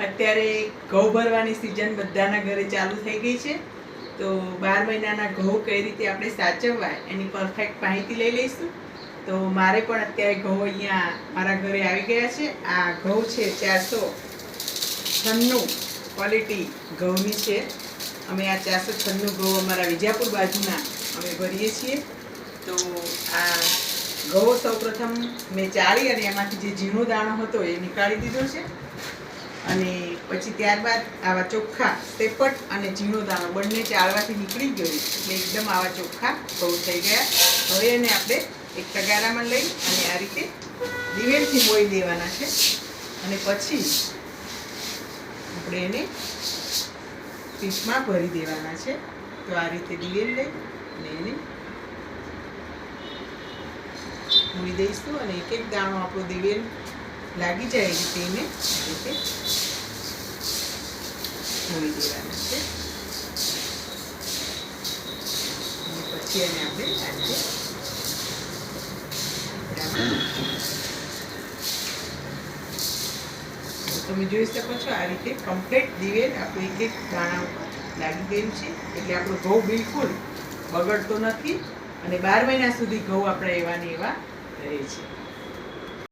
અત્યારે ઘઉં ભરવાની સિઝન બધાના ઘરે ચાલુ થઈ ગઈ છે. તો 12 મહિનાના ઘઉં કઈ રીતે આપણે સાચવવા એની પરફેક્ટ માહિતી લઈ લઈશું. તો મારે પણ અત્યારે ઘઉં અહીંયા મારા ઘરે આવી ગયા છે. આ ઘઉં છે 496 ક્વોલિટી ઘઉંની છે. અમે આ 496 ઘઉં અમારા વિજાપુર બાજુના અમે ભરીએ છીએ. તો આ ઘઉં સૌપ્રથમ મેં ચાળી અને એમાંથી જે ઝીણો દાણો હતો એ નીકાળી દીધો છે. અને પછી ત્યારબાદ આવા ચોખ્ખા સેપટ અને ઝીણો દાણો બંને ચાળવાથી નીકળી ગયો એટલે એકદમ આવા ચોખ્ખા ઘઉં થઈ ગયા. હવે એને આપણે એક તગારામાં લઈ અને આ રીતે દિવેલથી મોઈ દેવાના છે. અને પછી આપણે એને પીસમાં ભરી દેવાના છે. તો આ રીતે દિવેલ લઈ અને એને મોઈ દઈશું અને એક એક દાણો આપણો દિવેલ લાગી જાય એ રીતે એને આ રીતે મોઈ દેવાના છે. અને પછી એને આપણે આ રીતે તમે જોઈ શકો છો આ રીતે કમ્પ્લીટ દિવેલ આપણું એક એક દાણા ઉપર લાગી ગયું છે. એટલે આપણો ઘઉં બિલકુલ બગડતો નથી અને 12 મહિના સુધી ઘઉં આપણે એવા ને એવા રહે છે.